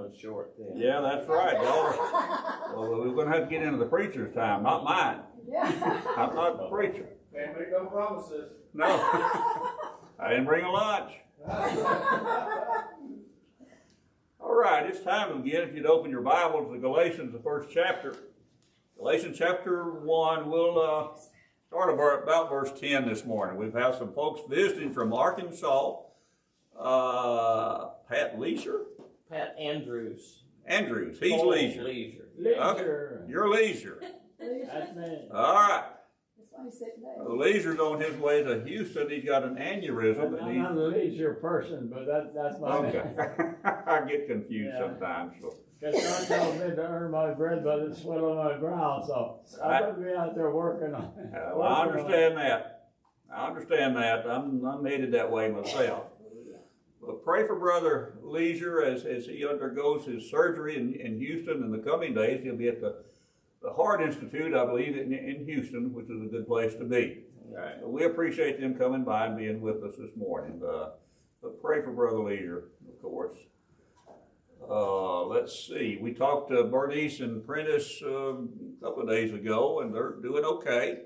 runs short then. Yeah, that's right. Well, we're going to have to get into the preacher's time, not mine. Yeah. I'm not the preacher. Can't make no promises. No. I didn't bring a lunch. All right, it's time again. If you'd open your Bibles to Galatians, the first chapter. Galatians chapter 1, we'll start about verse 10 this morning. We've had some folks visiting from Arkansas. Pat Leisure? Pat Andrews. Andrews, he's Oh, Leisure. Leisure. Okay. You're Leisure. That's me. All right. That's why he's sitting there. Leisur's on his way to Houston. He's got an aneurysm. I'm not a leisure person, but that's my Okay. I get confused Yeah. sometimes. So. Because God told me to earn my bread by the sweat on my brow, so I better be out there working on it. Well, I understand that. I understand that. I'm headed that way myself. But pray for Brother Leisure as he undergoes his surgery in Houston in the coming days. He'll be at the Heart Institute, I believe, in Houston, which is a good place to be. Right. We appreciate them coming by and being with us this morning. But pray for Brother Leisure, of course. Let's see. We talked to Bernice and Prentice a couple of days ago, and they're doing okay.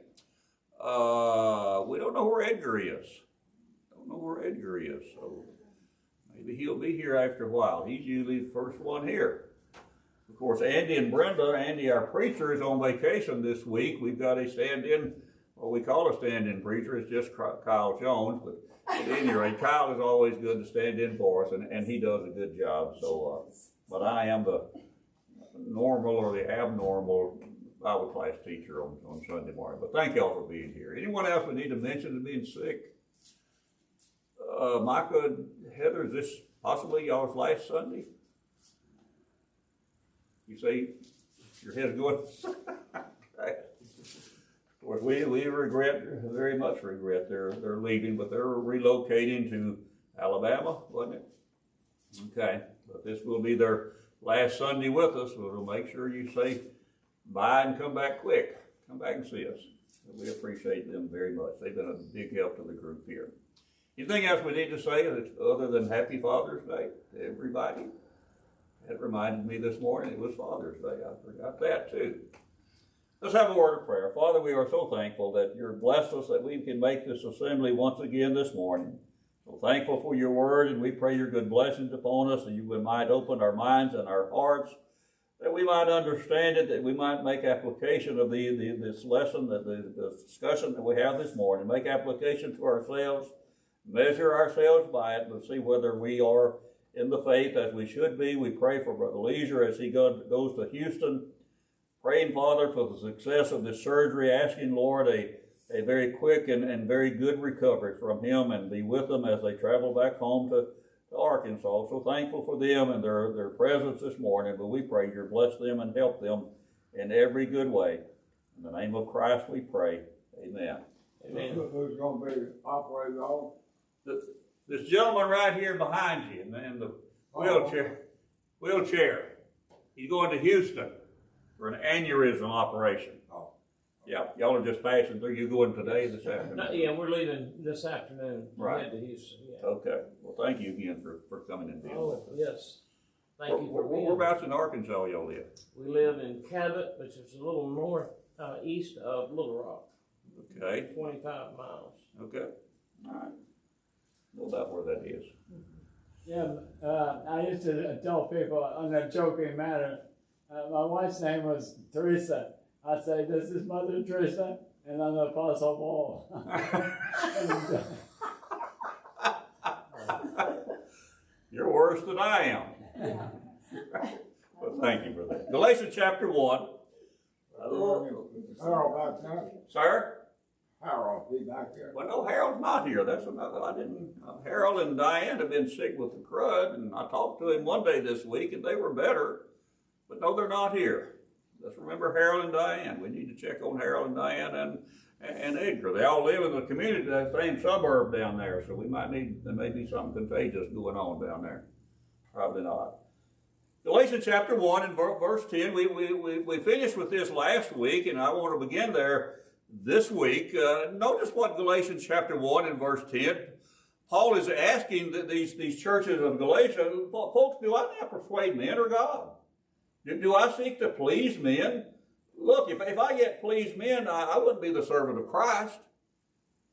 We don't know where Edgar is. So maybe he'll be here after a while. He's usually the first one here. Of course, Andy and Brenda, Andy, our preacher, is on vacation this week. We've got a stand-in, what we call a stand-in preacher. It's just Kyle Jones. But at any rate, Kyle is always good to stand in for us, and he does a good job. So, but I am the normal or the abnormal Bible class teacher on Sunday morning. But thank y'all for being here. Anyone else we need to mention as being sick? Micah, Heather, is this possibly y'all's last Sunday? You say your head's going. Of course, we very much regret they're leaving, but they're relocating to Alabama, wasn't it? Okay, but this will be their last Sunday with us. We'll make sure you say bye and come back quick. Come back and see us. We appreciate them very much. They've been a big help to the group here. Anything else we need to say other than Happy Father's Day to everybody? That reminded me this morning it was Father's Day. I forgot that too. Let's have a word of prayer. Father, we are so thankful that you're blessed us that we can make this assembly once again this morning. So thankful for your word, and we pray your good blessings upon us, that you might open our minds and our hearts, that we might understand it, that we might make application of this lesson, the discussion that we have this morning, make application to ourselves, measure ourselves by it, and see whether we are in the faith as we should be. We pray for Brother Leisure as he goes to Houston, praying, Father, for the success of this surgery, asking, Lord, a very quick and very good recovery from him, and be with them as they travel back home to Arkansas. So thankful for them and their presence this morning, but we pray you bless them and help them in every good way. In the name of Christ we pray. Amen. Amen. Who's going to be operating on? This gentleman right here behind you in the wheelchair. He's going to Houston for an aneurysm operation. Oh. Yeah, y'all are just passing through. You going today, this afternoon? Yeah, we're leaving this afternoon. Right. Head to Houston. Yeah. Okay. Well, thank you again for coming in. Oh, yes. Thank you for being Whereabouts in Arkansas y'all live? We live in Cabot, which is a little east of Little Rock. Okay. 25 miles. Okay. All right. Know about where that is. Yeah, I used to tell people on a joking manner, my wife's name was Teresa. I say, this is Mother Teresa, and I'm the Apostle Paul. You're worse than I am. Well, thank you for that. Galatians chapter 1. Harold back there? Sir? Harold, he back there. Well, no, Harold's not here. That's another. I didn't. Harold and Diane have been sick with the crud, and I talked to him one day this week, and they were better. But no, they're not here. Let's remember Harold and Diane. We need to check on Harold and Diane and Edgar. They all live in the community, that same suburb down there, so there may be something contagious going on down there. Probably not. Galatians chapter 1 and verse 10. We finished with this last week, and I want to begin there this week. Notice what Galatians chapter 1 and verse 10 Paul is asking that these churches of Galatia, folks, do I now persuade men or God? Do I seek to please men? Look, if I get pleased men, I wouldn't be the servant of Christ.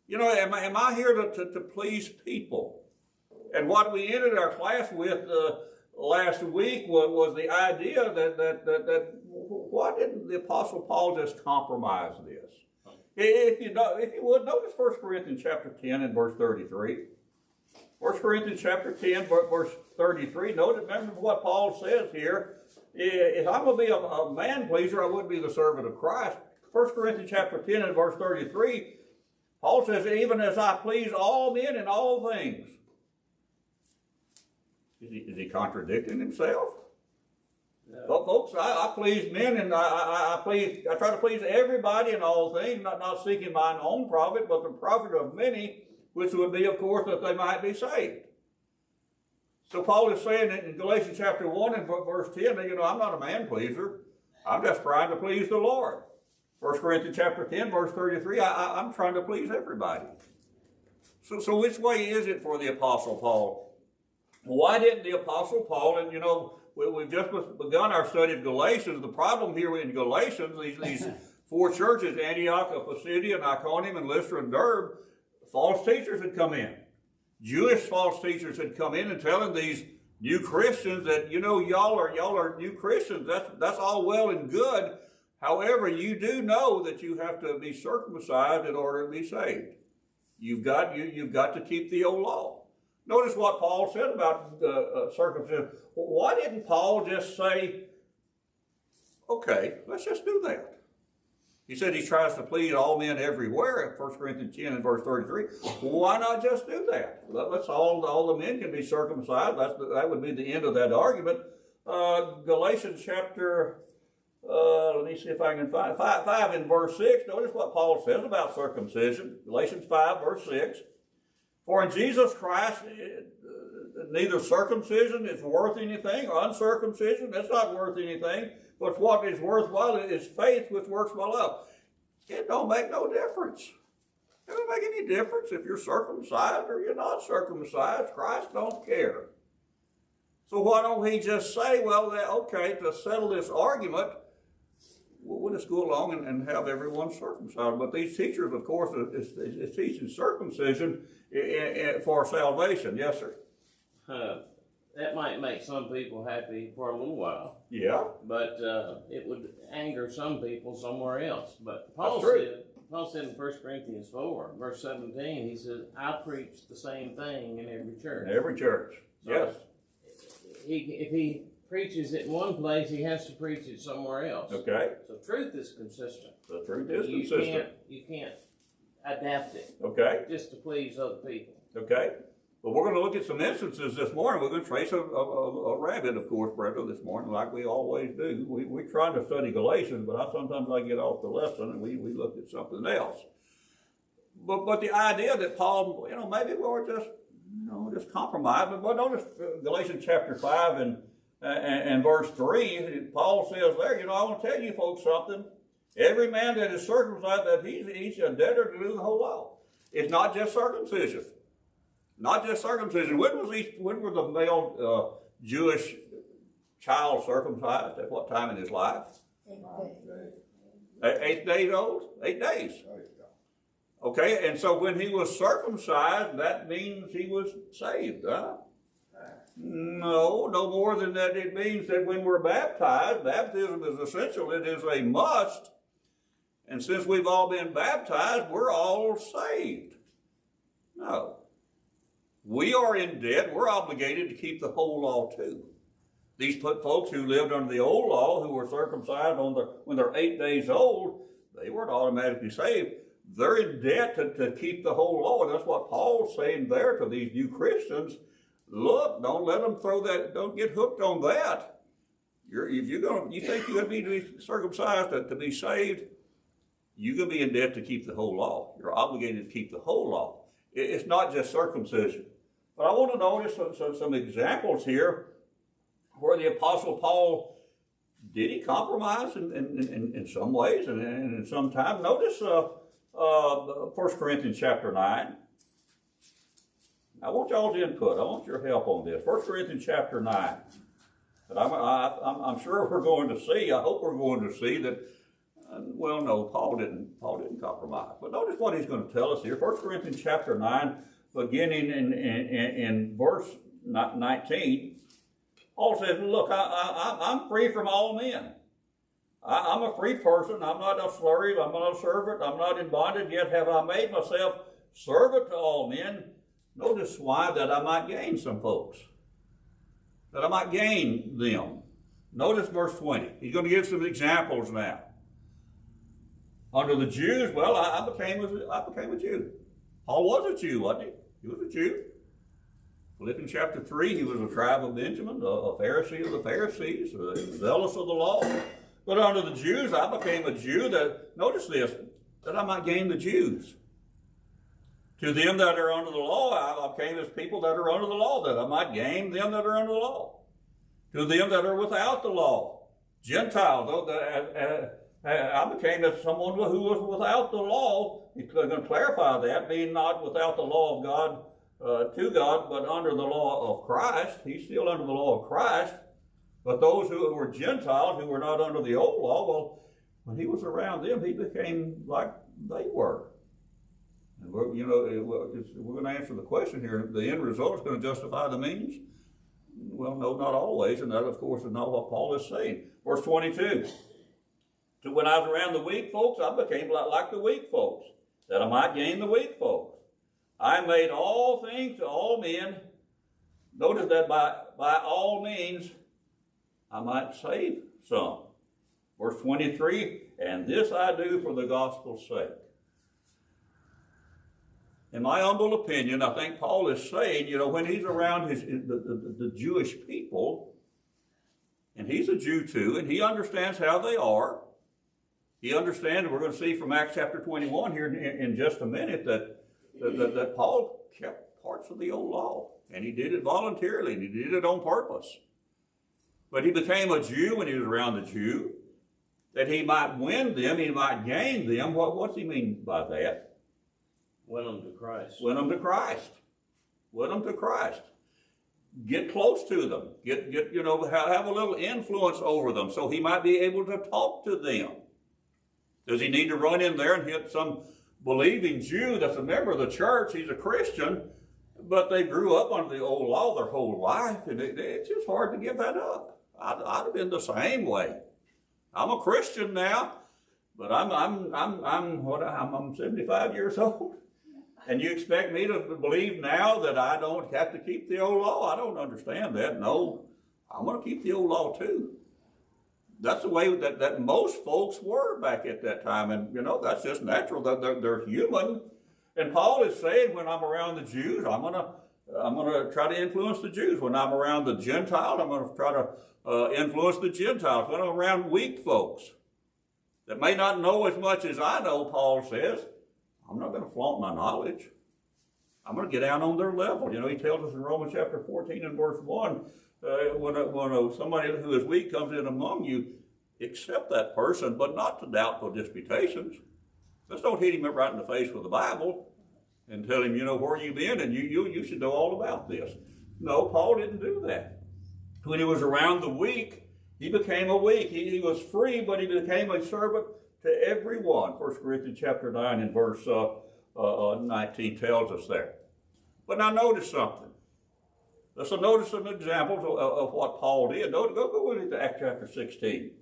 You know, am I here to please people? And what we ended our class with last week was the idea that why didn't the Apostle Paul just compromise this? If you would, notice 1 Corinthians chapter 10 and verse 33. 1 Corinthians chapter 10, verse 33. Remember what Paul says here. If I'm going to be a man pleaser, I wouldn't be the servant of Christ. 1 Corinthians chapter 10 and verse 33, Paul says, even as I please all men in all things. Is he contradicting himself? No. Well, folks, I please men, and I try to please everybody in all things, not seeking mine own profit, but the profit of many, which would be, of course, that they might be saved. So Paul is saying in Galatians chapter 1 and verse 10, I'm not a man pleaser. I'm just trying to please the Lord. 1 Corinthians chapter 10, verse 33, I'm trying to please everybody. So which way is it for the Apostle Paul? Why didn't the Apostle Paul, and we've just begun our study of Galatians. The problem here in Galatians, these four churches, Antioch, Pisidia, Iconium, and Lystra and Derbe, false teachers had come in. Jewish false teachers had come in and telling these new Christians that, y'all are new Christians. That's all well and good. However, you do know that you have to be circumcised in order to be saved. You've got to keep the old law. Notice what Paul said about circumcision. Why didn't Paul just say, okay, let's just do that? He said he tries to please all men everywhere at 1 Corinthians 10 and verse 33. Why not just do that? Let's all the men can be circumcised. That would be the end of that argument. Galatians chapter, let me see if I can find 5 in verse 6. Notice what Paul says about circumcision. Galatians 5 verse 6. For in Jesus Christ, neither circumcision is worth anything, or uncircumcision, that's not worth anything. But what is worthwhile is faith which works by love. It don't make no difference. It don't make any difference if you're circumcised or you're not circumcised. Christ don't care. So why don't he just say, okay, to settle this argument, we'll just go along and have everyone circumcised. But these teachers, of course, is teaching circumcision for salvation. Yes, sir. That might make some people happy for a little while. Yeah. But it would anger some people somewhere else. But Paul said in 1 Corinthians 4, verse 17, he says, I preach the same thing in every church. In every church. So yes. If he preaches it in one place, he has to preach it somewhere else. Okay. So truth is consistent. The truth is consistent. You can't adapt it. Okay. Just to please other people. Okay. Well, we're going to look at some instances this morning. We're going to trace a rabbit, of course, Brenda, this morning, like we always do. We're trying to study Galatians, but sometimes I get off the lesson and we look at something else. But the idea that Paul, maybe we're just compromise. But notice Galatians chapter 5 and verse 3, Paul says there, I want to tell you folks something. Every man that is circumcised, that he's a debtor to do the whole law. It's not just circumcision. Not just circumcision. When were the male Jewish child circumcised? At what time in his life? 8 days old? 8 days. Okay, and so when he was circumcised, that means he was saved, huh? No more than that. It means that when we're baptized, baptism is essential. It is a must. And since we've all been baptized, we're all saved. No. We are in debt. We're obligated to keep the whole law too. These folks who lived under the old law, who were circumcised when they're 8 days old, they weren't automatically saved. They're in debt to keep the whole law. And that's what Paul's saying there to these new Christians. Look, don't let them don't get hooked on that. You think you're going to be circumcised to be saved, you're going to be in debt to keep the whole law. You're obligated to keep the whole law. It's not just circumcision. But I want to notice some examples here where the Apostle Paul, did he compromise in some ways and in some time? Notice 1 Corinthians chapter 9. I want y'all's input. I want your help on this. 1 Corinthians chapter 9. But I'm sure we're going to see, I hope we're going to see that, well, no, Paul didn't compromise. But notice what he's going to tell us here. 1 Corinthians chapter 9, beginning in verse 19, Paul says, look, I'm free from all men. I'm a free person. I'm not a slave. I'm not a servant. I'm not in bondage. Yet have I made myself servant to all men. Notice why, that I might gain some folks. That I might gain them. Notice verse 20. He's going to give some examples now. Under the Jews, well, I became a Jew. Paul was a Jew, wasn't he? He was a Jew. Philippians chapter 3, he was a tribe of Benjamin, a Pharisee of the Pharisees, zealous of the law. But under the Jews, I became a Jew that, notice this, that I might gain the Jews. To them that are under the law, I became as people that are under the law, that I might gain them that are under the law. To them that are without the law, Gentiles, I became as someone who was without the law. He's going to clarify that, being not without the law of God to God, but under the law of Christ. He's still under the law of Christ. But those who were Gentiles, who were not under the old law, well, when he was around them, he became like they were. And we're going to answer the question here. The end result is going to justify the means? Well, no, not always. And that, of course, is not what Paul is saying. Verse 22. So when I was around the weak folks, I became like the weak folks, that I might gain the weak folks. I made all things to all men. Notice that by all means, I might save some. Verse 23, and this I do for the gospel's sake. In my humble opinion, I think Paul is saying, when he's around the Jewish people, and he's a Jew too, and he understands how they are. He understands, we're going to see from Acts chapter 21 here in just a minute, that Paul kept parts of the old law. And he did it voluntarily, and he did it on purpose. But he became a Jew when he was around the Jew, that he might win them, he might gain them. What's he mean by that? Win them to Christ. Win them to Christ. Win them to Christ. Get close to them. Have a little influence over them so he might be able to talk to them. Does he need to run in there and hit some believing Jew that's a member of the church? He's a Christian, but they grew up under the old law their whole life, and it's just hard to give that up. I'd have been the same way. I'm a Christian now, but I'm 75 years old. And you expect me to believe now that I don't have to keep the old law? I don't understand that. No, I'm going to keep the old law too. That's the way that most folks were back at that time. And, that's just natural. They're human. And Paul is saying, when I'm around the Jews, I'm going to try to influence the Jews. When I'm around the Gentiles, I'm going to try to influence the Gentiles. When I'm around weak folks that may not know as much as I know, Paul says, I'm not going to flaunt my knowledge. I'm going to get down on their level. He tells us in Romans chapter 14 and verse 1, when somebody who is weak comes in among you, accept that person, but not to doubtful disputations. Let's don't hit him right in the face with the Bible and tell him, where you been, and you should know all about this. No, Paul didn't do that. When he was around the weak, he became a weak. He was free, but he became a servant to everyone. 1 Corinthians chapter 9 and verse 19 tells us there. But now notice something. Let's notice some examples of what Paul did. Go with me to Acts chapter 16. You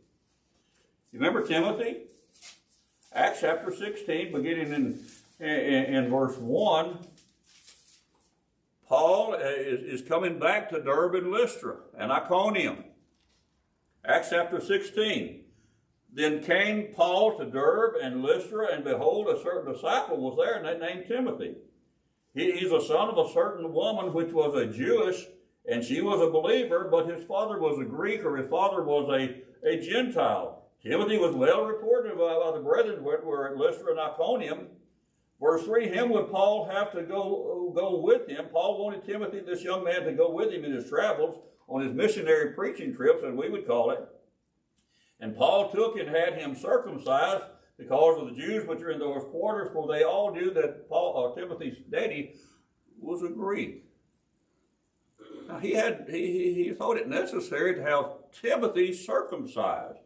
remember Timothy? Acts chapter 16, beginning in verse 1, Paul is coming back to Derbe and Lystra and Iconium. Acts chapter 16. Then came Paul to Derbe and Lystra, and behold, a certain disciple was there, and named Timothy. He's a son of a certain woman which was a Jewish, and she was a believer, but his father was a Greek, or his father was a Gentile. Timothy was well reported by the brethren which were at Lystra and Iconium. Verse 3, him would Paul have to go with him. Paul wanted Timothy, this young man, to go with him in his travels, on his missionary preaching trips, as we would call it. And Paul took and had him circumcised because of the Jews which are in those quarters, for they all knew that Timothy's daddy was a Greek. Now he thought it necessary to have Timothy circumcised.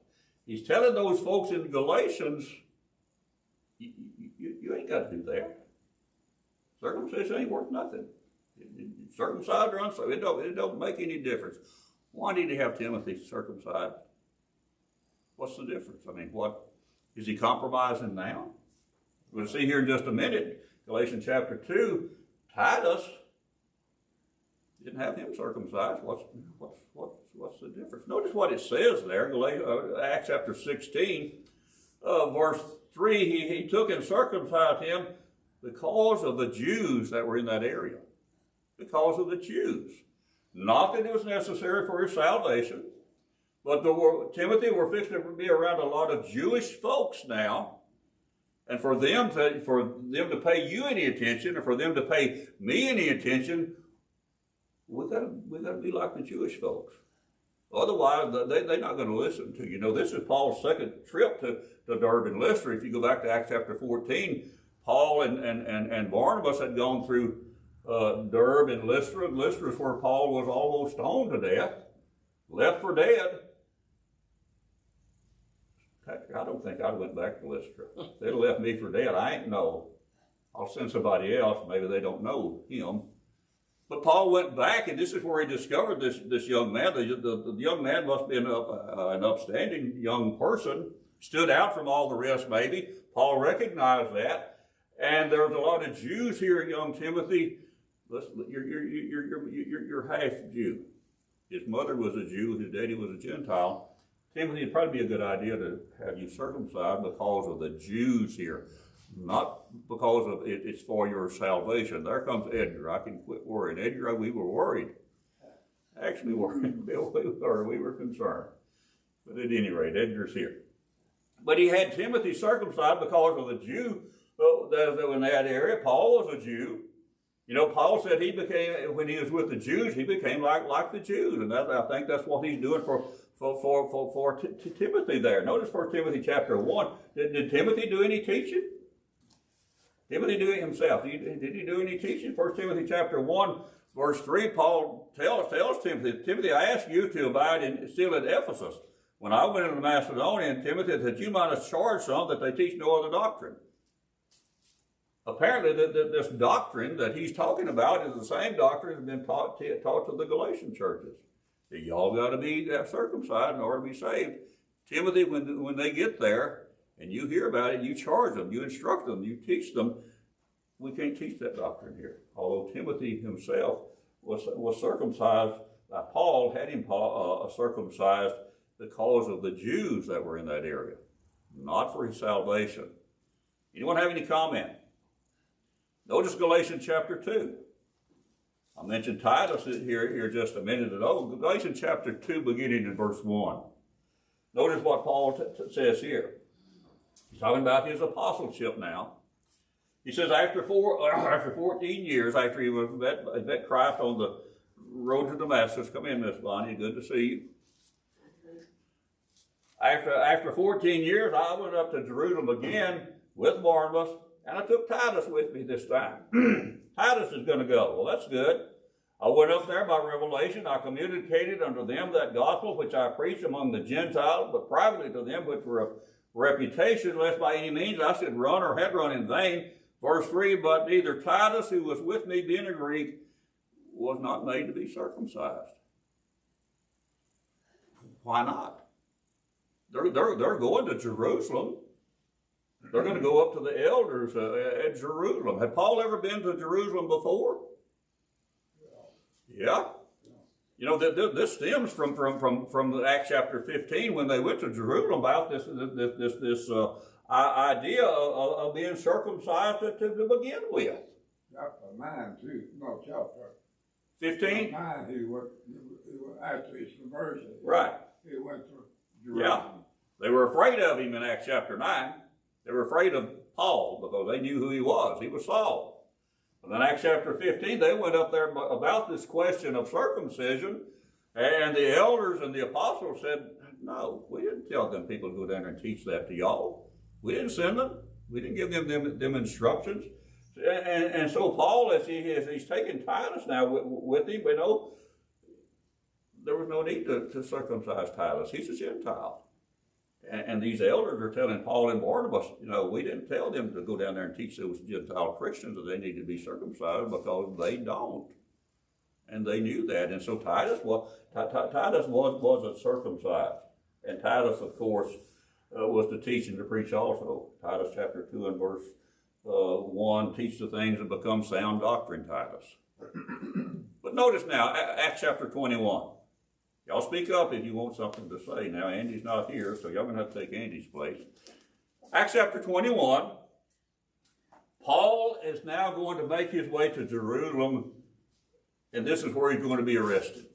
He's telling those folks in Galatians, you ain't got to do that. Circumcision ain't worth nothing. Circumcised or uncircumcised, it don't make any difference. Why did he have Timothy circumcised? What's the difference? I mean, what is he compromising now? We'll see here in just a minute. Galatians chapter 2, Titus didn't have him circumcised. What's the difference? Notice what it says there, Acts chapter 16, verse 3. He took and circumcised him because of the Jews that were in that area. Because of the Jews. Not that it was necessary for his salvation, but Timothy were fixing to be around a lot of Jewish folks now. And for them to pay you any attention, or for them to pay me any attention, we got to be like the Jewish folks. Otherwise, they're not going to listen to you. This is Paul's second trip to Derbe and Lystra. If you go back to Acts chapter 14, Paul and Barnabas had gone through Derbe and Lystra. Lystra is where Paul was almost stoned to death, left for dead. I don't think I went back to Lystra. They'd have left me for dead. I ain't know. I'll send somebody else. Maybe they don't know him. But Paul went back, and this is where he discovered this young man. The young man must be an upstanding young person, stood out from all the rest maybe. Paul recognized that. And there's a lot of Jews here, young Timothy. Listen, you're half Jew. His mother was a Jew. His daddy was a Gentile. Timothy, it'd probably be a good idea to have you circumcised because of the Jews here. Not because of it's for your salvation. There comes Edgar. I can quit worrying. Edgar, we were worried. Actually worried. Bill, we were concerned. But at any rate, Edgar's here. But he had Timothy circumcised because of the Jew that was in that area. Paul was a Jew. Paul said when he was with the Jews, he became like the Jews. And I think that's what he's doing for Timothy there. Notice 1 Timothy chapter 1. Did Timothy do any teaching? Timothy do it himself. Did he do any teaching? 1 Timothy chapter 1, verse 3, Paul tells Timothy, I ask you to abide still at Ephesus. When I went into Macedonia, and Timothy, that you might have charged some that they teach no other doctrine. Apparently, this doctrine that he's talking about is the same doctrine that's been taught to the Galatian churches. That y'all got to be circumcised in order to be saved. Timothy, when they get there, and you hear about it, you charge them, you instruct them, you teach them. We can't teach that doctrine here. Although Timothy himself was circumcised, Paul had him circumcised because of the Jews that were in that area, not for his salvation. Anyone have any comment? Notice Galatians chapter 2. I mentioned Titus here just a minute ago. Galatians chapter 2, beginning in verse 1. Notice what Paul says here. He's talking about his apostleship now. He says, after 14 years, after he met Christ on the road to Damascus, come in, Miss Bonnie, good to see you. After 14 years, I went up to Jerusalem again with Barnabas, and I took Titus with me this time. Titus is going to go. Well, that's good. I went up there by revelation. I communicated unto them that gospel which I preached among the Gentiles, but privately to them which were of reputation, lest by any means I should run or had run in vain. Verse 3, but neither Titus, who was with me, being a Greek, was not made to be circumcised. Why not? They're going to Jerusalem. They're going to go up to the elders at Jerusalem. Had Paul ever been to Jerusalem before? Yeah. This stems from Acts chapter 15 when they went to Jerusalem about this idea of being circumcised to begin with. Chapter 9 too. No, chapter 15? 9, he went after his conversion. Right. He went to Yeah. Jerusalem. They were afraid of him in Acts chapter 9. They were afraid of Paul because they knew who he was. He was Saul. And then Acts chapter 15, they went up there about this question of circumcision, and the elders and the apostles said, no, we didn't tell them people to go down there and teach that to y'all. We didn't send them. We didn't give them instructions. And so Paul, as he's taking Titus now with him, there was no need to circumcise Titus. He's a Gentile. And these elders are telling Paul and Barnabas, we didn't tell them to go down there and teach those Gentile Christians that they need to be circumcised because they don't. And they knew that. And so Titus was circumcised. And Titus, of course, was to teach and to preach also. Titus chapter 2 and verse 1, teach the things that become sound doctrine, Titus. But notice now, Acts chapter 21. Y'all speak up if you want something to say. Now, Andy's not here, so y'all going to have to take Andy's place. Acts chapter 21. Paul is now going to make his way to Jerusalem, and this is where he's going to be arrested.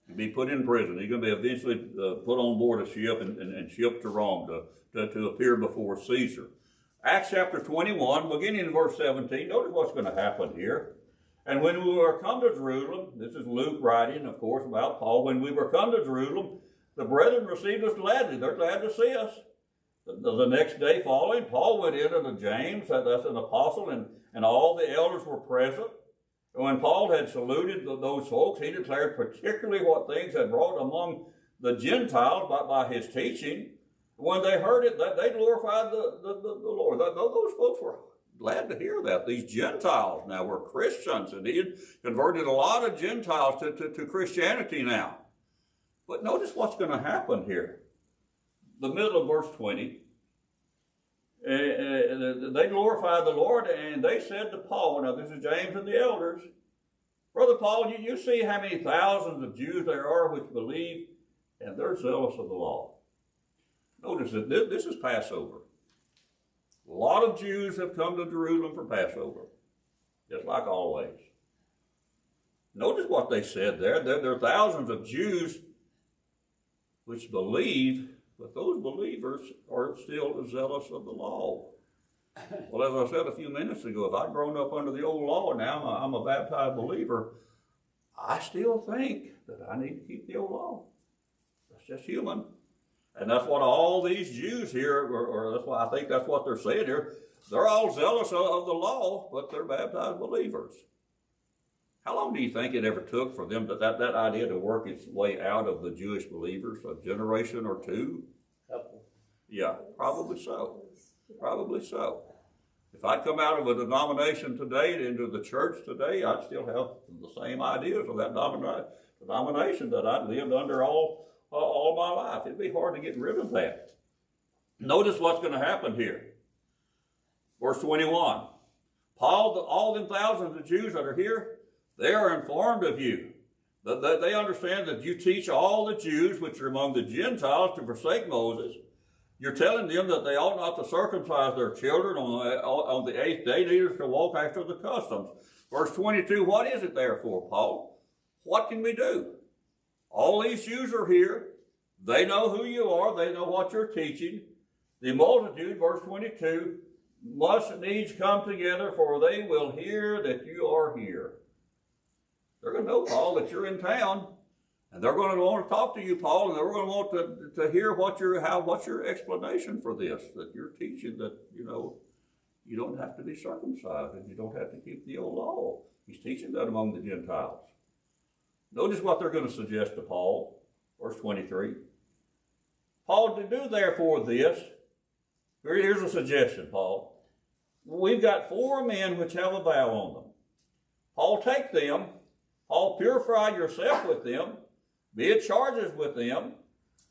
He'll be put in prison. He's going to be eventually put on board a ship and shipped to Rome to appear before Caesar. Acts chapter 21, beginning in verse 17, notice what's going to happen here. And when we were come to Jerusalem, this is Luke writing, of course, about Paul. When we were come to Jerusalem, the brethren received us gladly. They're glad to see us. The next day following, Paul went in unto James, that's an apostle, and all the elders were present. And when Paul had saluted those folks, he declared particularly what things had brought among the Gentiles by his teaching. When they heard it, they glorified the Lord. Those folks were glad to hear that. These Gentiles now were Christians, and he had converted a lot of Gentiles to Christianity now. But notice what's going to happen here. The middle of verse 20. They glorified the Lord, and they said to Paul, now this is James and the elders, Brother Paul, you see how many thousands of Jews there are which believe, and they're zealous of the law. Notice that this is Passover. A lot of Jews have come to Jerusalem for Passover, just like always. Notice what they said there. There are thousands of Jews which believe, but those believers are still zealous of the law. Well, as I said a few minutes ago, if I'd grown up under the old law, now I'm a baptized believer, I still think that I need to keep the old law. That's just human. And that's what all these Jews here, or that's why I think that's what they're saying here. They're all zealous of the law, but they're baptized believers. How long do you think it ever took for them that idea to work its way out of the Jewish believers? A generation or two? Couple. Yeah, probably so. Probably so. If I'd come out of a denomination today into the church today, I'd still have the same ideas of that denomination that I'd lived under all my life. It'd be hard to get rid of that. Notice what's going to happen here. Verse 21. Paul, all them thousands of Jews that are here, they are informed of you. They understand that you teach all the Jews which are among the Gentiles to forsake Moses. You're telling them that they ought not to circumcise their children on the 8th day, neither to walk after the customs. Verse 22, what is it therefore, Paul? What can we do? All these Jews are here. They know who you are. They know what you're teaching. The multitude, verse 22, must needs come together, for they will hear that you are here. They're going to know, Paul, that you're in town. And they're going to want to talk to you, Paul, and they're going to want to hear what's your explanation for this, that you're teaching that, you don't have to be circumcised and you don't have to keep the old law. He's teaching that among the Gentiles. Notice what they're going to suggest to Paul, verse 23. Paul, to do therefore this, here's a suggestion, Paul. We've got 4 men which have a vow on them. Paul, take them. Paul, purify yourself with them. Be it charges with them,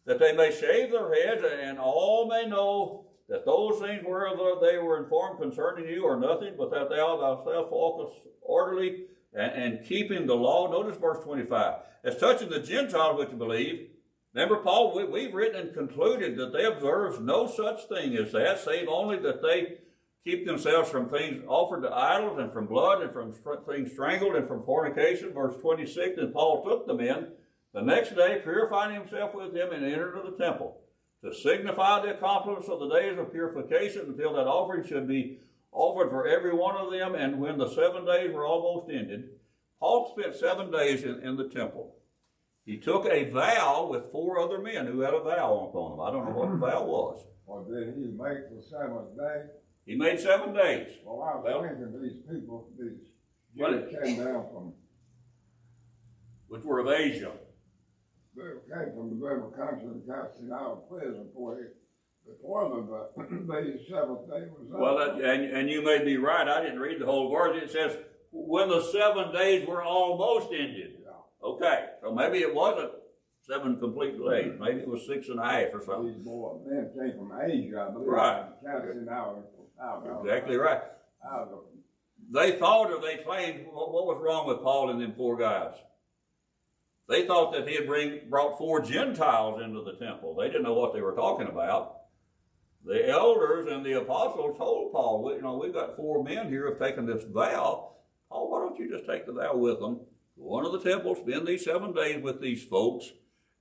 that they may shave their heads, and all may know that those things whereof they were informed concerning you are nothing, but that thou thyself walkest orderly and keeping the law. Notice verse 25. As touching the Gentiles which believe, remember, Paul, we've written and concluded that they observe no such thing as that, save only that they keep themselves from things offered to idols, and from blood, and from things strangled, and from fornication. Verse 26, and Paul took them in the next day, purifying himself with them, and entered into the temple, to signify the accomplishment of the days of purification, until that offering should be offered for every one of them. And when the 7 days were almost ended, Paul spent 7 days in the temple. He took a vow with 4 other men who had a vow upon them. I don't know what the vow was. Or did he make the 7th day He made 7 days. Well, I was thinking these people, these What? Jews came down from, Which were of Asia. they came from the river country and cast it out of prison before the seventh day was up. Well, and you may be right. I didn't read the whole verse. It says, when the 7 days were almost ended. Yeah. Okay, so maybe it wasn't 7 complete days. Maybe it was 6.5 or something. These boys, men came from Asia, I believe. Right. Cast it out of Exactly right. out of They thought, or they claimed, what was wrong with Paul and them 4 guys? They thought that he had brought 4 Gentiles into the temple. They didn't know what they were talking about. The elders and the apostles told Paul, we've got 4 men here who have taken this vow. Paul, why don't you just take the vow with them? Go into the temple, spend these 7 days with these folks,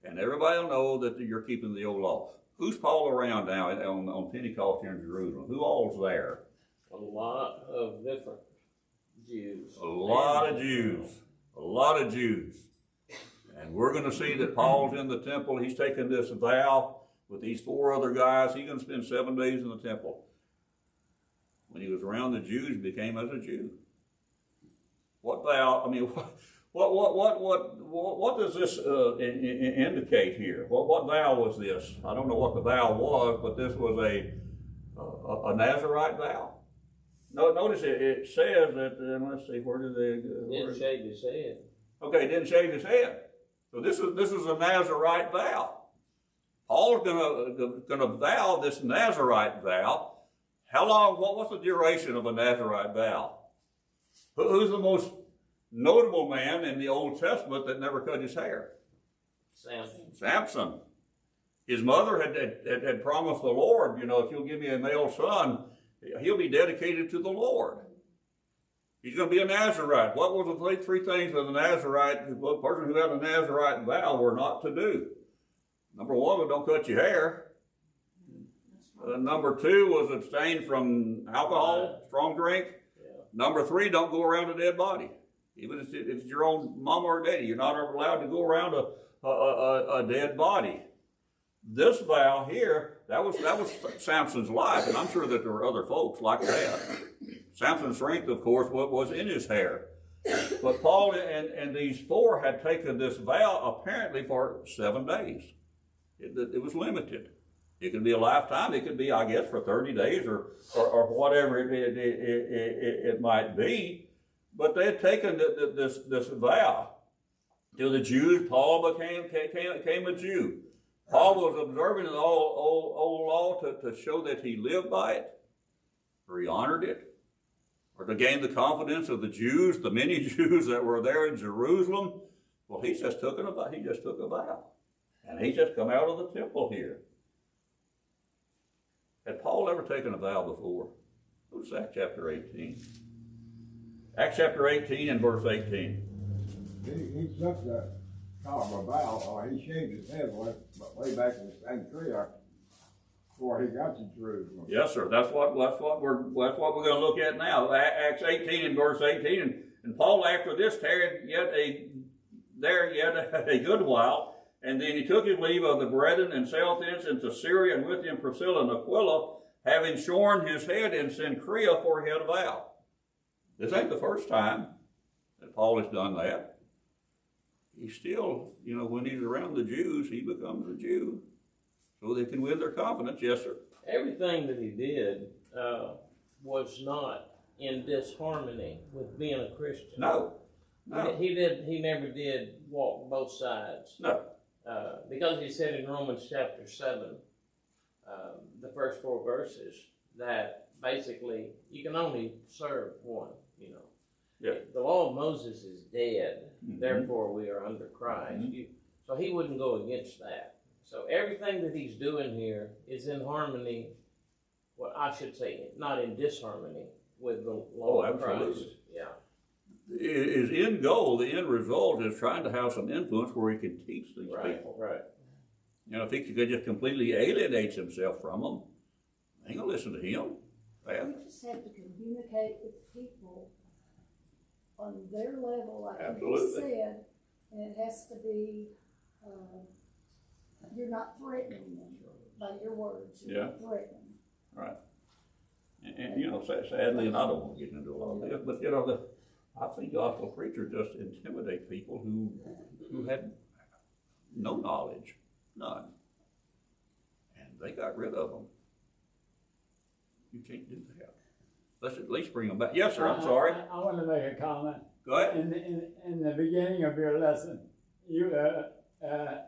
and everybody will know that you're keeping the old law. Who's Paul around now on Pentecost here in Jerusalem? Who all's there? A lot of different Jews. A lot of Jews. A lot of Jews. And we're going to see that Paul's in the temple. He's taken this vow with these 4 other guys. He's going to spend 7 days in the temple. When he was around the Jews, he became as a Jew. What vow? I mean, what does this indicate here? What vow was this? I don't know what the vow was, but this was a Nazirite vow. No, notice it says that. Let's see, where did they go? Didn't shave his head. Okay, didn't shave his head. So this is a Nazirite vow. Paul's gonna vow this Nazirite vow. How long? What's the duration of a Nazirite vow? Who's the most notable man in the Old Testament that never cut his hair? Samson. His mother had promised the Lord, if you'll give me a male son, he'll be dedicated to the Lord. He's going to be a Nazirite. What were the 3 things that a Nazirite, the person who had a Nazirite vow, were not to do? Number 1 was don't cut your hair. Number 2 was abstain from alcohol, strong drink. Yeah. Number 3, don't go around a dead body. Even if it's your own mama or daddy, you're not allowed to go around a dead body. This vow here, that was Samson's life, and I'm sure that there were other folks like that. Samson's strength, of course, was in his hair. But Paul and these 4 had taken this vow apparently for 7 days. It was limited. It could be a lifetime. It could be, I guess, for 30 days or whatever it might be. But they had taken this vow. To the Jews, Paul became a Jew. Paul was observing the old law to show that he lived by it, or he honored it, or to gain the confidence of the Jews, the many Jews that were there in Jerusalem. Well, he just took a vow. And he just come out of the temple here. Had Paul ever taken a vow before? Go to Acts chapter 18. Acts chapter 18 and verse 18. he took that kind of a vow, or he shaved his head way back in Sanchria before he got to Jerusalem. Yes, sir. That's what we're going to look at now. Acts 18 and verse 18. And Paul, after this, tarried yet a good while, and then he took his leave of the brethren and sailed thence into Syria, and with him Priscilla and Aquila, having shorn his head in Cenchrea, for he had a vow. This ain't the first time that Paul has done that. He still, when he's around the Jews, he becomes a Jew, so they can win their confidence. Yes, sir. Everything that he did was not in disharmony with being a Christian. No. He never did walk both sides. No. Because he said in Romans chapter 7, the first 4 verses, that basically you can only serve one, Yeah. The law of Moses is dead, Mm-hmm. therefore we are under Christ. Mm-hmm. So he wouldn't go against that. So everything that he's doing here is in harmony, well, I should say, not in disharmony with the law of Christ. Absolutely. Yeah. His end goal, the end result, is trying to have some influence where he can teach these people. Right. If he could just completely alienates himself from them, they ain't gonna listen to him. You just have to communicate with people on their level, like Absolutely. you said, and it has to be, you're not threatening them by your words. You're not threatening. Right. And you know, sadly, and I don't want to get into a lot of this, but you know, I think gospel preachers just intimidate people who had no knowledge, none, and they got rid of them. You can't do that. Let's at least bring them back. Yes, sir. I'm sorry. I want to make a comment. Go ahead. In the beginning of your lesson, you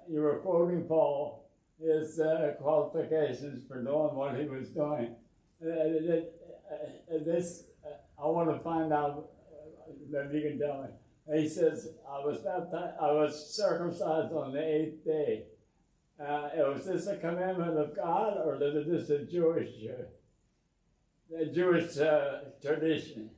were quoting Paul, his qualifications for doing what he was doing. I want to find out. Maybe you can tell me. He says, I was circumcised on the 8th day. Was this a commandment of God, or is this a Jewish tradition?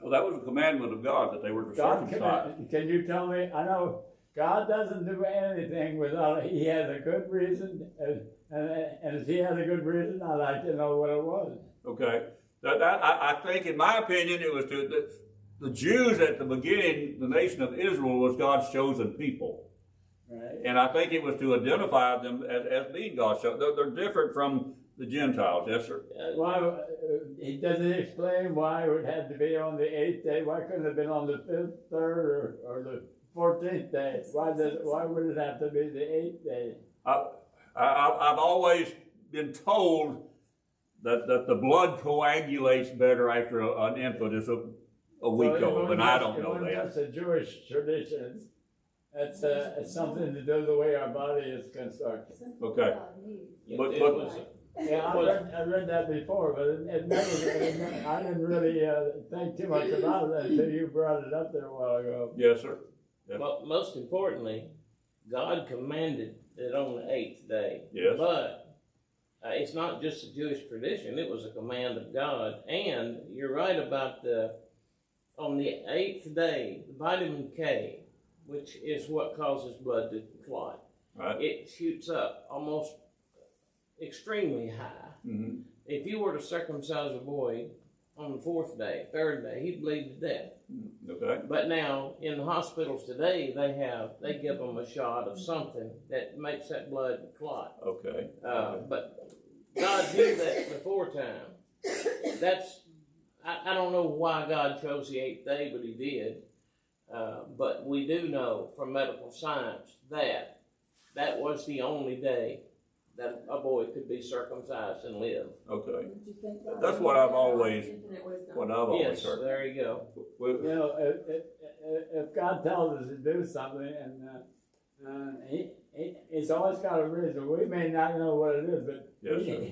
Well, that was a commandment of God that they were to circumcise. Can you tell me? I know God doesn't do anything without He has a good reason, and if He has a good reason, I'd like to know what it was. Okay, I think, in my opinion, it was the Jews at the beginning. The nation of Israel was God's chosen people, right? And I think it was to identify them as being God's chosen. They're different from the Gentiles. Yes, sir. Why he doesn't explain why it had to be on the 8th day? Why couldn't it have been on the 5th, 3rd, or the 14th day? Why would it have to be the 8th day? I've always been told that the blood coagulates better after an infant is a week old, and I don't know that. That's a Jewish tradition. It's something to do with the way our body is constructed. Okay. But Yeah, I read that before, but it never, I didn't really think too much about it until you brought it up there a while ago. Yes, sir. Yes. Well, most importantly, God commanded it on the 8th day. Yes. But it's not just a Jewish tradition. It was a command of God. And you're right about on the 8th day, vitamin K, which is what causes blood to clot, Right. it shoots up almost extremely high. Mm-hmm. If you were to circumcise a boy on the 4th day, 3rd day, he'd bleed to death. Okay. But now in the hospitals today, they give them a shot of something that makes that blood clot. Okay. But God knew that before time. I don't know why God chose the 8th day, but He did. But we do know from medical science that was the only day that a boy could be circumcised and live. Okay. That's what I've always Yes, heard. there you go. You know, if God tells us to do something, and He's always got a reason. We may not know what it is, but Yes, sir.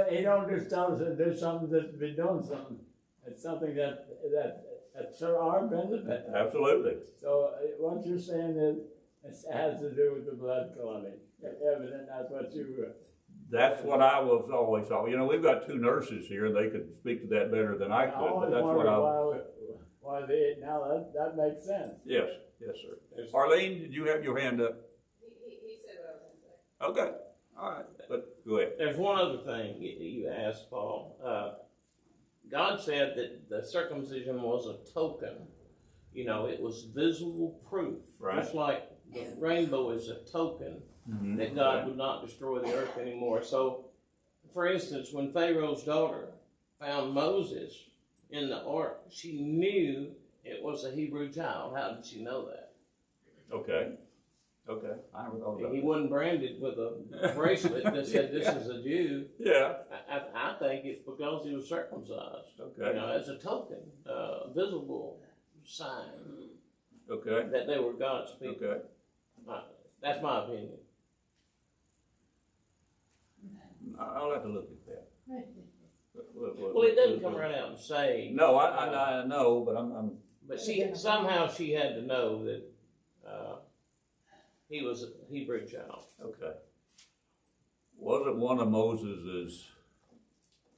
He don't just tell us to do something just to be doing something. It's something that's for our benefit. Absolutely. So what you're saying is it has to do with the blood clotting. Evident, that's what you. That's what I was always thought. You know, we've got two nurses here. They could speak to that better than I could. But that's what I. Why they now that makes sense. Yes, yes, sir. Arlene, did you have your hand up? He said what I was going to say. Okay, all right. But go ahead. There's one other thing you asked, Paul. God said that the circumcision was a token. You know, it was visible proof. Right. Just like the rainbow is a token that God would not destroy the earth anymore. So, for instance, when Pharaoh's daughter found Moses in the ark, she knew it was a Hebrew child. How did she know that? Okay. Okay. I never thought about He that. wasn't branded with a bracelet that said this is a Jew. Yeah. I think it's because he was circumcised. Okay. You know, as a token, visible sign Okay. that they were God's people. Okay. That's my opinion. I'll have to look at that. Well, it doesn't come right out and say. No, I know, but I'm. But somehow she had to know that he was a Hebrew child. Okay. Wasn't one of Moses'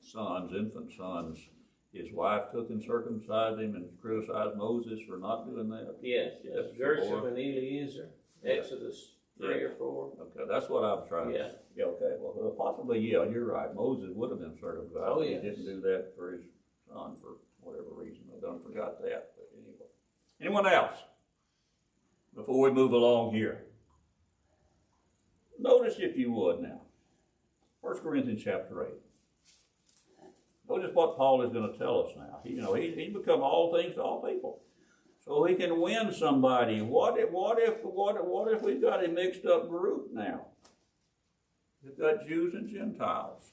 sons, infant sons, his wife took and circumcised him and criticized Moses for not doing that? Yes, Yes, Gershom four. and Eliezer, Yeah. Exodus 3 or 4. Okay, that's what I was trying to. Yeah. Yeah, okay, well, possibly, yeah, you're right. Moses would have been circumcised. Oh, He yes. didn't do that for his son for whatever reason. I don't forgot that, but anyway. Anyone else? Before we move along here. Notice, if you would now, 1 Corinthians chapter 8. Notice what Paul is going to tell us now. He's become all things to all people. So he can win somebody. What if we've got a mixed up group now? We've got Jews and Gentiles.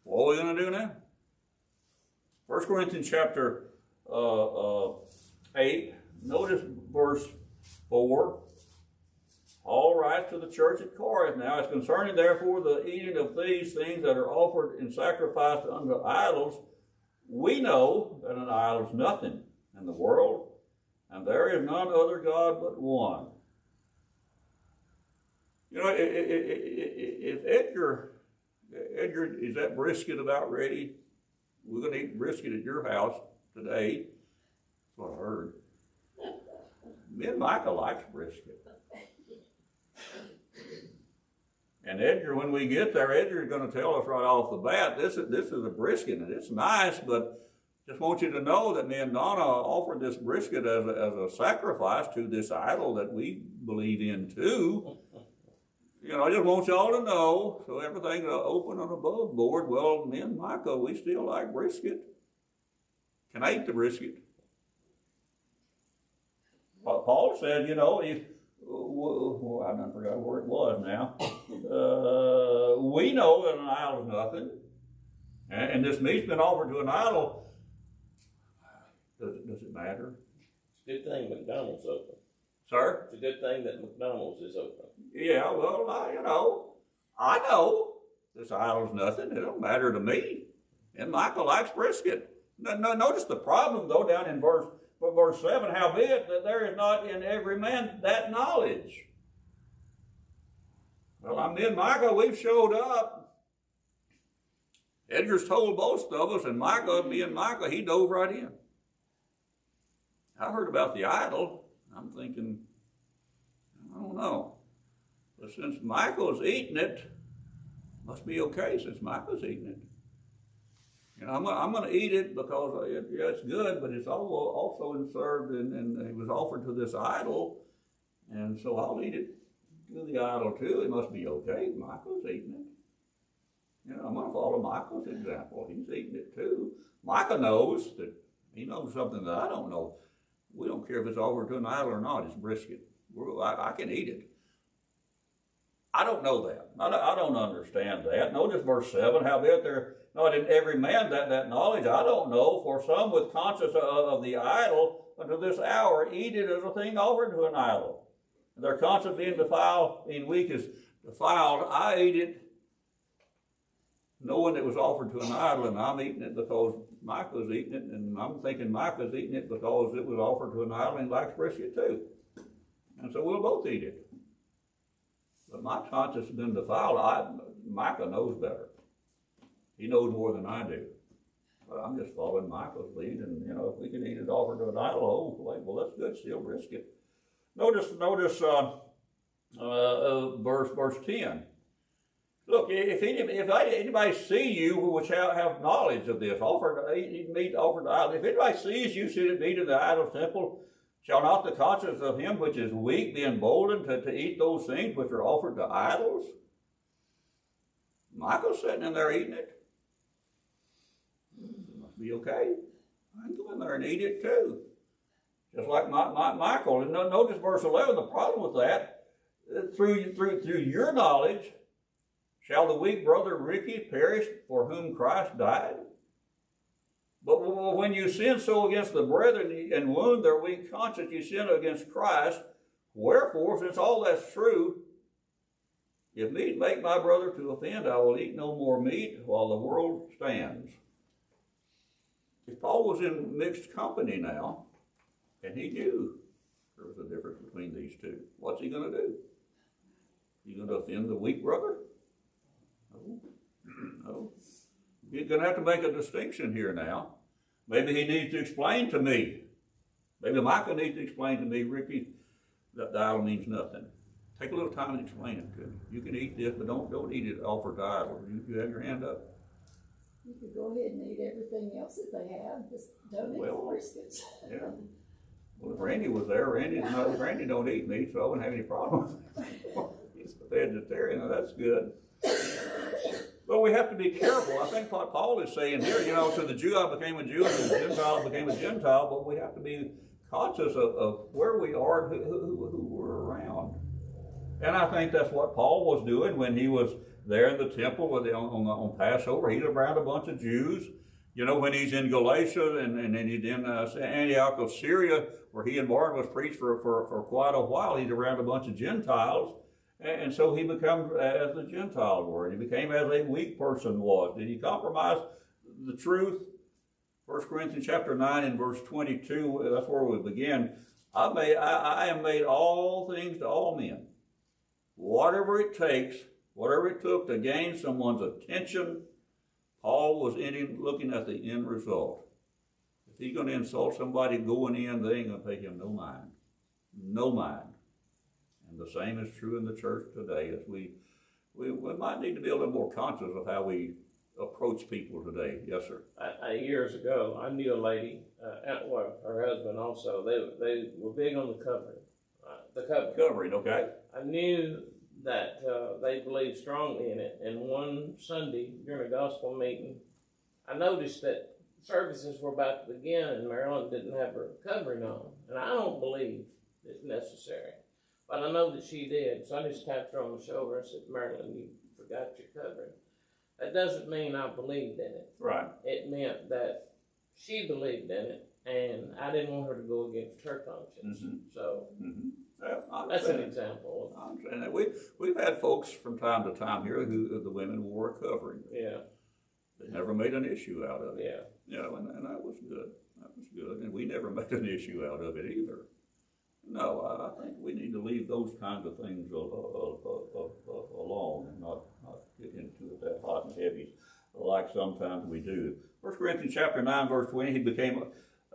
What are we going to do now? 1 Corinthians chapter 8, notice verse 4. Paul writes to the church at Corinth, now, as concerning therefore the eating of these things that are offered in sacrifice unto idols, we know that an idol is nothing in the world, and there is none other God but one. If Edgar, is that brisket about ready? We're going to eat brisket at your house today. That's what I heard. Me and Micah likes brisket. And Edgar, when we get there, Edgar is going to tell us right off the bat, this is a brisket, and it's nice, but just want you to know that me and Donna offered this brisket as a sacrifice to this idol that we believe in too. I just want y'all to know, so everything's open and above board. Well, me and Micah, we still like brisket. Can I eat the brisket? Paul said, I don't forgot where it was now. We know that an idol is nothing, and this meat's been offered to an idol. Does it matter? It's a good thing McDonald's open. Sir? It's a good thing that McDonald's is open. Yeah, well, I know this idol's nothing. It don't matter to me. And Michael likes brisket. Notice the problem, though, down in verse 7, howbeit that there is not in every man that knowledge. Well, me and Micah, we've showed up. Edgar's told both of us, and me and Micah, he dove right in. I heard about the idol. I'm thinking, I don't know. But since Michael's eating it, must be okay since Michael's eating it. I'm going to eat it because it's good, but it's also served and it was offered to this idol, and so I'll eat it to the idol too. It must be okay. Michael's eating it. I'm going to follow Michael's example. He's eating it too. Micah knows that he knows something that I don't know. We don't care if it's offered to an idol or not. It's brisket. I can eat it. I don't know that. I don't understand that. Notice verse 7, howbeit there not in every man that knowledge. I don't know, for some with conscience of the idol unto this hour eat it as a thing offered to an idol. And their conscience being weak is defiled. I eat it knowing it was offered to an idol, and I'm eating it because Micah's eating it, and I'm thinking Micah's eating it because it was offered to an idol and he likes brisket too. And so we'll both eat it. But my conscience has been defiled. Micah knows better. He knows more than I do. But I'm just following Micah's lead, and if we can eat it offered to an idol, well, that's good, still brisket. Notice verse 10. Look, if anybody see you which have knowledge of this, eat meat offered to idols, if anybody sees you sitting meat in the idol's temple, shall not the conscience of him which is weak be emboldened to eat those things which are offered to idols? Michael's sitting in there eating it. It must be okay. I can go in there and eat it too. Just like Michael. And notice verse 11, the problem with that, through your knowledge, shall the weak brother Ricky perish for whom Christ died? But when you sin so against the brethren and wound their weak conscience, you sin against Christ. Wherefore, since all that's true, if meat make my brother to offend, I will eat no more meat while the world stands. If Paul was in mixed company now, and he knew there was a difference between these two, what's he going to do? He going to offend the weak brother? No. He's going to have to make a distinction here now. Maybe he needs to explain to me. Maybe Michael needs to explain to me, Ricky, that the idol means nothing. Take a little time and explain it to me. You can eat this, but don't eat it offered to idol. You have your hand up. You could go ahead and eat everything else that they have. Just don't eat the briskets. Yeah. Well, if Randy was there, Randy don't eat meat, so I wouldn't have any problem. He's a vegetarian, and that's good. But we have to be careful. I think what Paul is saying here, you know, to the Jew I became a Jew, and to the Gentile I became a Gentile, but we have to be conscious of where we are and who we're around. And I think that's what Paul was doing when he was there in the temple on Passover. He's around a bunch of Jews. You know, when he's in Galatia and then he's in Antioch of Syria, where he and Barnabas preached for quite a while, he's around a bunch of Gentiles. And so he becomes as the Gentiles were. He became as a weak person was. Did he compromise the truth? 1 Corinthians chapter 9 and verse 22, that's where we begin. I am made all things to all men. Whatever it takes, whatever it took to gain someone's attention, Paul was looking at the end result. If he's going to insult somebody going in, they ain't going to pay him no mind. No mind. And the same is true in the church today, as we might need to be a little more conscious of how we approach people today. Yes, sir. Years ago, I knew a lady, well, her husband also, they were big on the covering. Covering, okay. I knew that they believed strongly in it. And one Sunday during a gospel meeting, I noticed that services were about to begin and Marilyn didn't have her covering on. And I don't believe it's necessary, but I know that she did. So I just tapped her on the shoulder and said, Marilyn, you forgot your covering. That doesn't mean I believed in it. Right. It meant that she believed in it, and I didn't want her to go against her conscience. Mm-hmm. So Yeah, that's an example. I understand that. We've had folks from time to time here who the women wore a covering. Yeah. They never made an issue out of it. Yeah. You know, and that was good. That was good. And we never made an issue out of it either. No, I think we need to leave those kinds of things alone and not get into it that hot and heavy like sometimes we do. 1 Corinthians chapter 9, verse 20, he became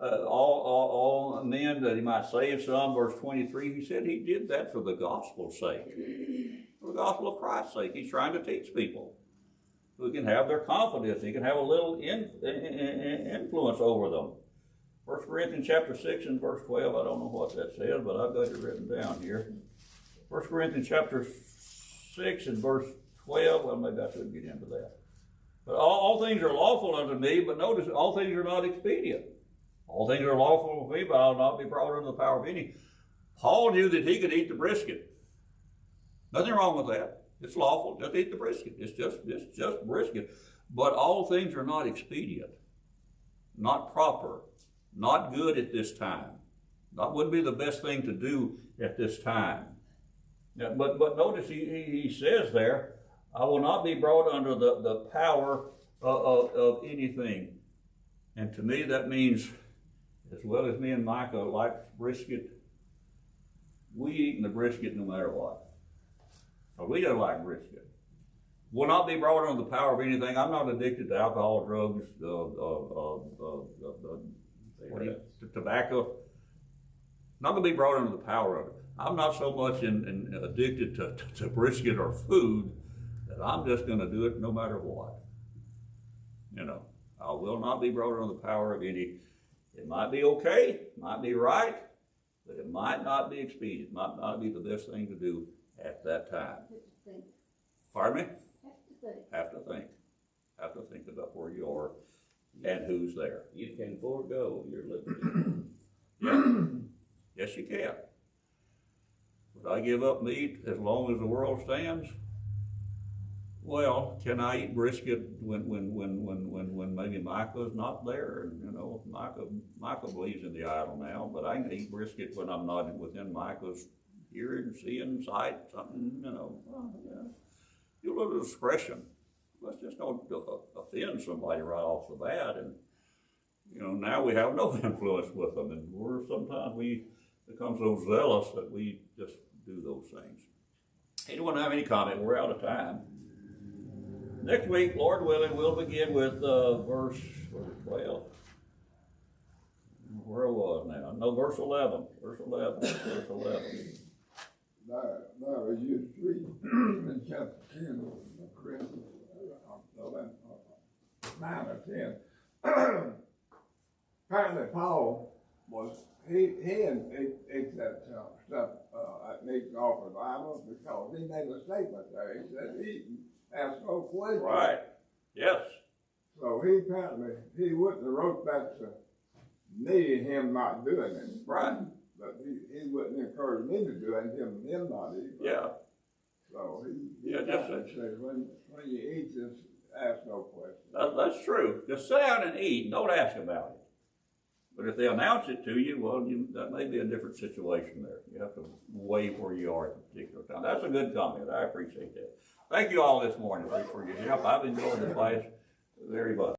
all men that he might save some. Verse 23, he said he did that for the gospel's sake, for the gospel of Christ's sake. He's trying to teach people who can have their confidence. He can have a little influence over them. 1 Corinthians chapter 6 and verse 12, I don't know what that says, but I've got it written down here. 1 Corinthians chapter 6 and verse 12, well, maybe I should get into that. But all things are lawful unto me, but notice, all things are not expedient. All things are lawful for me, but I'll not be brought under the power of any. Paul knew that he could eat the brisket. Nothing wrong with that. It's lawful, just eat the brisket. It's just brisket. But all things are not expedient, not proper, not good at this time. That wouldn't be the best thing to do at this time. Now, but notice he says there, I will not be brought under the power of anything. And to me that means, as well as me and Micah like brisket, we eating the brisket no matter what. Or we don't like brisket. Will not be brought under the power of anything. I'm not addicted to alcohol, drugs, tobacco. Not going to be brought under the power of it. I'm not so much addicted to brisket or food that I'm just going to do it no matter what. You know, I will not be brought under the power of any. It might be okay, might be right, but it might not be expedient, might not be the best thing to do at that time. Pardon me? Have to think. Have to think about where you are and who's there. You can forego your liberty. Yeah. Yes, you can. Would I give up meat as long as the world stands? Well, can I eat brisket when maybe Micah's not there? And you know, Micah believes in the idol now, but I can eat brisket when I'm not within Micah's hearing, seeing, sight, something, you know. Yeah. You little discretion. Let's just don't offend somebody right off the bat, and you know, now we have no influence with them, and sometimes we become so zealous that we just do those things. Anyone have any comment? We're out of time. Next week, Lord willing, we'll begin with verse 12. Where was now? No, verse 11. Verse 11. Verse 11. Now, as you read in chapter 10 of Corinthians, 9 or 10, apparently Paul was, he didn't eat that stuff at Nick's office Bible because he made a statement there. He said, eating ask no questions. Right, yes, So he apparently, he wouldn't have wrote that to me, him not doing it. right, But he wouldn't encourage me to do it, and him not either. yeah. So he Yeah, just said, when you eat, just ask no questions. That's true. Just sit down and eat, and don't ask about it. But if they announce it to you, well, that may be a different situation there. You have to weigh where you are at the particular time. That's a good comment. I appreciate that. Thank you all this morning for your help. I've enjoyed this class very much.